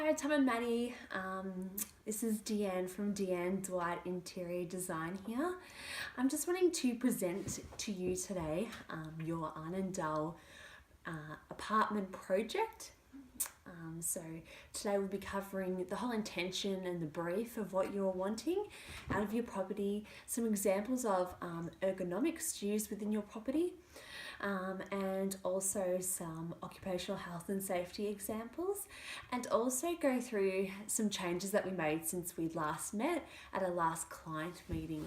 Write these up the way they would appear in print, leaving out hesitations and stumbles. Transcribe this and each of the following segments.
Hi Tom and Maddie, this is Deanne from Deanne Dwight Interior Design here. I'm just wanting to present to you today your Arnendale apartment project. So today we'll be covering the whole intention and the brief of what you're wanting out of your property, some examples of ergonomics used within your property, and also some occupational health and safety examples, and also go through some changes that we made since we last met at our last client meeting.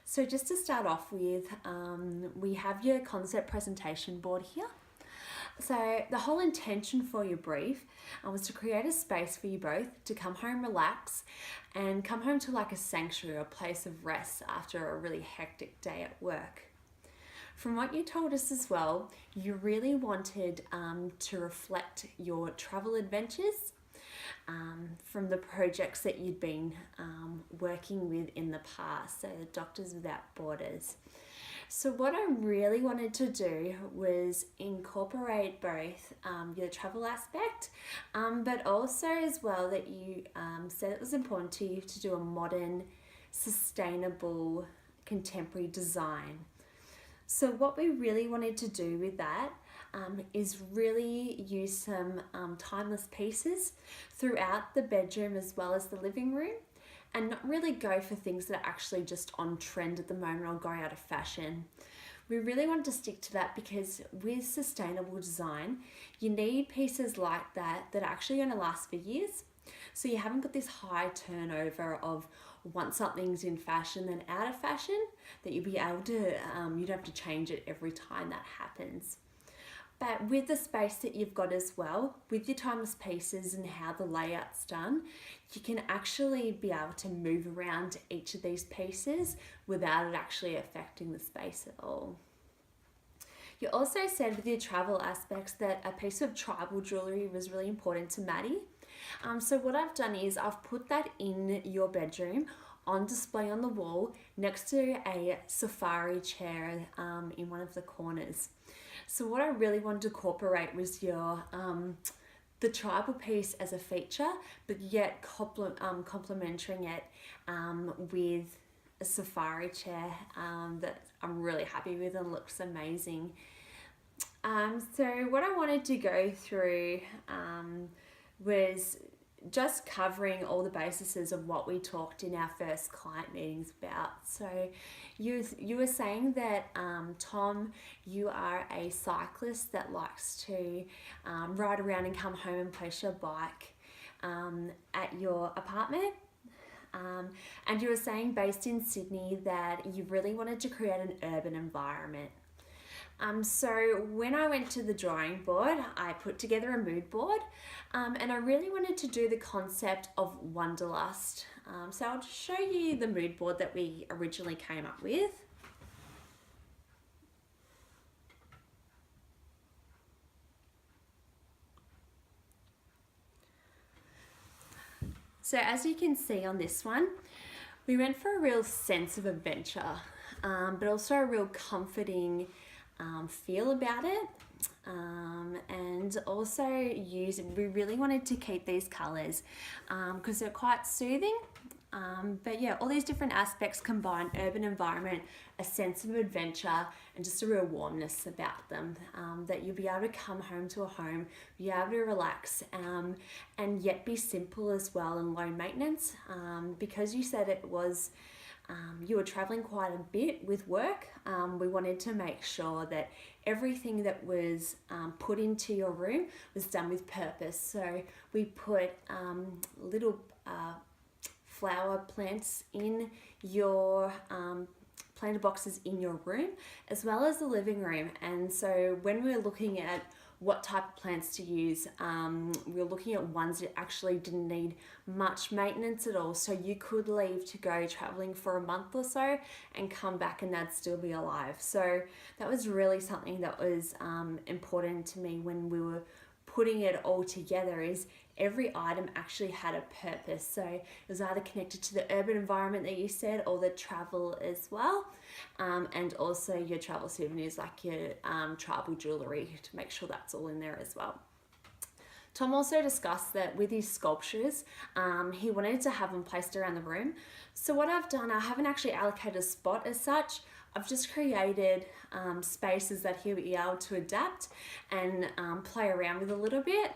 So just to start off with, we have your concept presentation board here. So the whole intention for your brief was to create a space for you both to come home, relax, and come home to like a sanctuary or a place of rest after a really hectic day at work. From what you told us as well, you really wanted to reflect your travel adventures from the projects that you'd been working with in the past, so the Doctors Without Borders. So what I really wanted to do was incorporate both your travel aspect, but also as well that you said it was important to you to do a modern, sustainable, contemporary design. So what we really wanted to do with that is really use some timeless pieces throughout the bedroom as well as the living room, and not really go for things that are actually just on trend at the moment or going out of fashion. We really want to stick to that because with sustainable design, you need pieces like that that are actually going to last for years. So you haven't got this high turnover of once something's in fashion then out of fashion, that you'll be able to, you don't have to change it every time that happens. But with the space that you've got as well, with your timeless pieces and how the layout's done, you can actually be able to move around each of these pieces without it actually affecting the space at all. You also said with your travel aspects that a piece of tribal jewellery was really important to Maddie. So what I've done is I've put that in your bedroom on display on the wall next to a safari chair in one of the corners. So what I really wanted to incorporate was your the tribal piece as a feature, but yet complementing it with a safari chair that I'm really happy with and looks amazing. So what I wanted to go through was just covering all the bases of what we talked in our first client meetings about. So you were saying that Tom, you are a cyclist that likes to ride around and come home and place your bike at your apartment. And you were saying based in Sydney that you really wanted to create an urban environment. So when I went to the drawing board, I put together a mood board, and I really wanted to do the concept of wanderlust. So I'll just show you the mood board that we originally came up with. So as you can see on this one, we went for a real sense of adventure, but also a real comforting feel about it, and also we really wanted to keep these colours because they're quite soothing, but yeah, all these different aspects combine: urban environment, a sense of adventure, and just a real warmness about them, that you'll be able to come home to a home, be able to relax, and yet be simple as well and low maintenance, because you said it was you were traveling quite a bit with work. We wanted to make sure that everything that was put into your room was done with purpose. So we put little flower plants in your planter boxes in your room as well as the living room. And so when we were looking at what type of plants to use, we were looking at ones that actually didn't need much maintenance at all, so you could leave to go traveling for a month or so and come back and they'd still be alive. So that was really something that was important to me when we were putting it all together, is every item actually had a purpose. So it was either connected to the urban environment that you said or the travel as well, and also your travel souvenirs like your tribal jewellery, to make sure that's all in there as well. Tom also discussed that with his sculptures, he wanted to have them placed around the room. So what I've done, I haven't actually allocated a spot as such. I've just created spaces that he'll be able to adapt and play around with a little bit.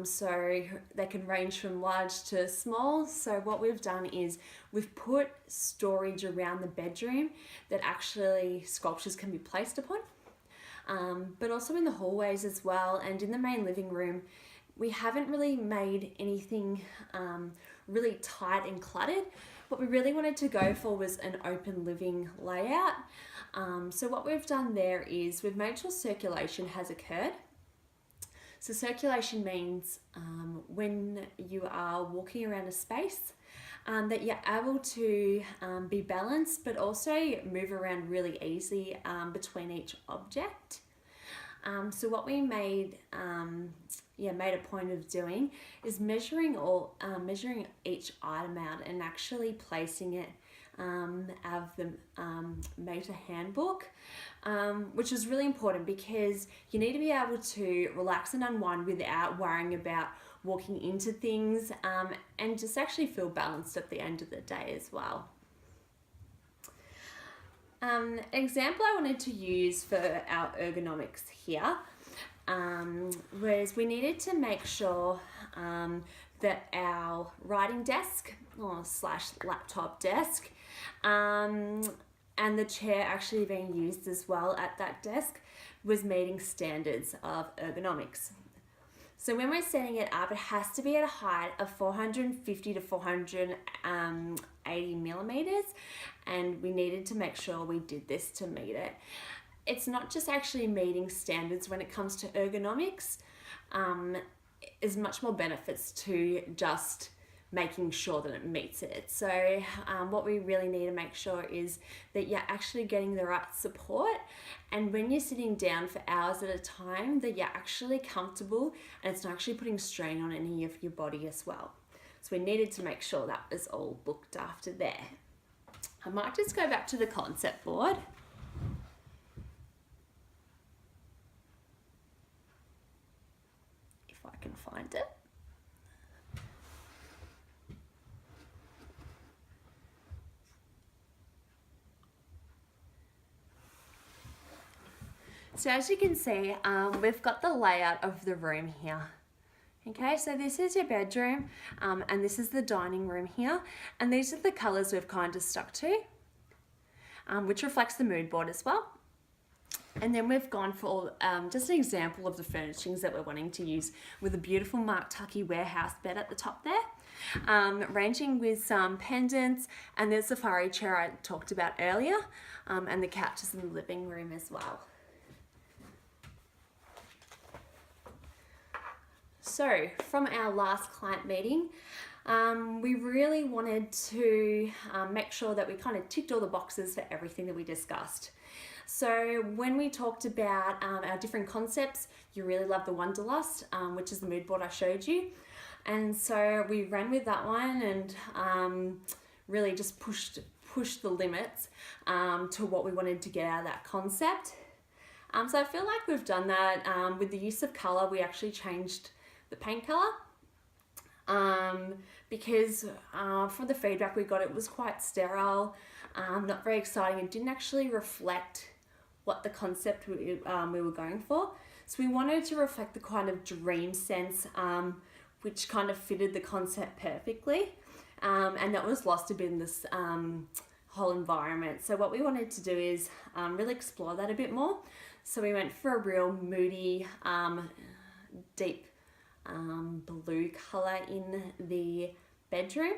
So they can range from large to small. So what we've done is we've put storage around the bedroom that actually sculptures can be placed upon. But also in the hallways as well, and in the main living room, we haven't really made anything really tight and cluttered. What we really wanted to go for was an open living layout. So what we've done there is we've made sure circulation has occurred. So circulation means when you are walking around a space, that you're able to be balanced, but also move around really easily between each object. So what we made a point of doing is measuring each item out and actually placing it out of the Meta handbook, which is really important because you need to be able to relax and unwind without worrying about walking into things, and just actually feel balanced at the end of the day as well. An example I wanted to use for our ergonomics here was we needed to make sure that our writing desk slash laptop desk and the chair actually being used as well at that desk was meeting standards of ergonomics. So when we're setting it up, it has to be at a height of 450 to 480 millimeters, and we needed to make sure we did this to meet it. It's not just actually meeting standards when it comes to ergonomics. There's much more benefits to just making sure that it meets it. So what we really need to make sure is that you're actually getting the right support, and when you're sitting down for hours at a time, that you're actually comfortable and it's not actually putting strain on any of your body as well. So we needed to make sure that was all looked after there. I might just go back to the concept board. If I can find it. So as you can see, we've got the layout of the room here. Okay, so this is your bedroom, and this is the dining room here. And these are the colours we've kind of stuck to, which reflects the mood board as well. And then we've gone for just an example of the furnishings that we're wanting to use, with a beautiful Mark Tucky warehouse bed at the top there, ranging with some pendants and the safari chair I talked about earlier, and the couches in the living room as well. So from our last client meeting, we really wanted to make sure that we kind of ticked all the boxes for everything that we discussed. So when we talked about our different concepts, you really loved the Wanderlust, which is the mood board I showed you. And so we ran with that one and really just pushed the limits to what we wanted to get out of that concept. So I feel like we've done that. With the use of colour, we actually changed the paint colour, because from the feedback we got, it was quite sterile, not very exciting. It didn't actually reflect what the concept we were going for. So we wanted to reflect the kind of dream sense, which kind of fitted the concept perfectly, and that was lost a bit in this whole environment. So what we wanted to do is really explore that a bit more. So we went for a real moody, deep blue colour in the bedroom.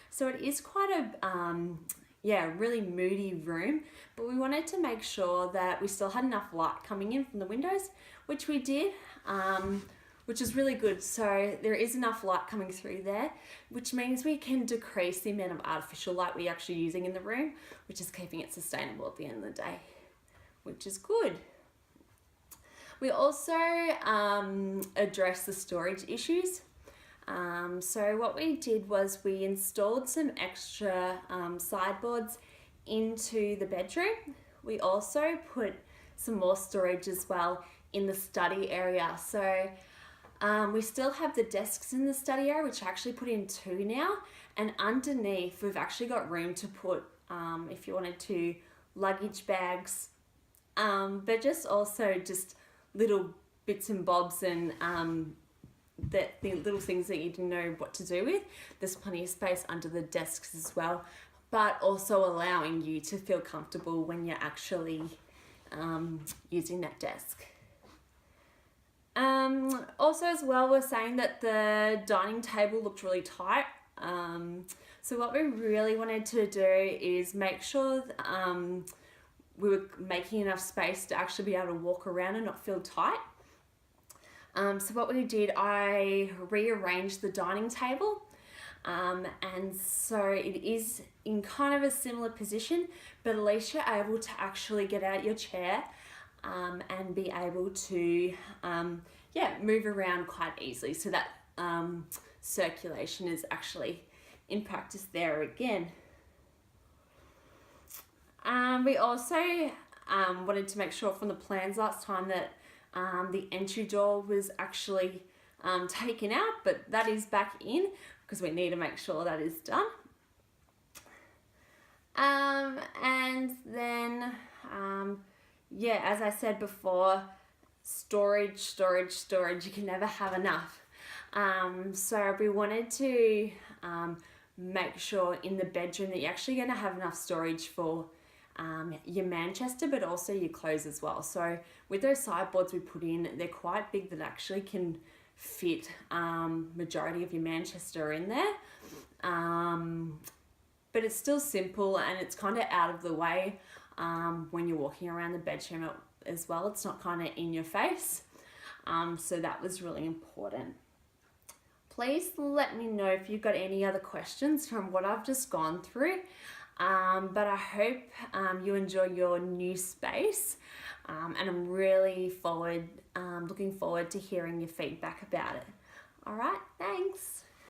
So it is quite a really moody room, but we wanted to make sure that we still had enough light coming in from the windows, which we did, which is really good. So there is enough light coming through there, which means we can decrease the amount of artificial light we're actually using in the room, which is keeping it sustainable at the end of the day, which is good. We also addressed the storage issues. So what we did was we installed some extra sideboards into the bedroom. We also put some more storage as well in the study area. So We still have the desks in the study area, which I actually put in 2 now, and underneath we've actually got room to put, if you wanted to, luggage bags, but just also just little bits and bobs and the little things that you didn't know what to do with. There's plenty of space under the desks as well, but also allowing you to feel comfortable when you're actually using that desk. Also as well, we're saying that the dining table looked really tight. So what we really wanted to do is make sure we were making enough space to actually be able to walk around and not feel tight. So what we did, I rearranged the dining table, and so it is in kind of a similar position, but at least you're able to actually get out your chair and be able to move around quite easily, so that circulation is actually in practice there again. We also wanted to make sure from the plans last time that the entry door was actually taken out, but that is back in because we need to make sure that is done. And then, as I said before, storage, you can never have enough. So we wanted to make sure in the bedroom that you're actually going to have enough storage for your Manchester, but also your clothes as well. So with those sideboards we put in, they're quite big that actually can fit majority of your Manchester in there. But it's still simple and it's kind of out of the way when you're walking around the bedroom as well. It's not kind of in your face. So that was really important. Please let me know if you've got any other questions from what I've just gone through. But I hope you enjoy your new space, and I'm really looking forward to hearing your feedback about it. All right, thanks.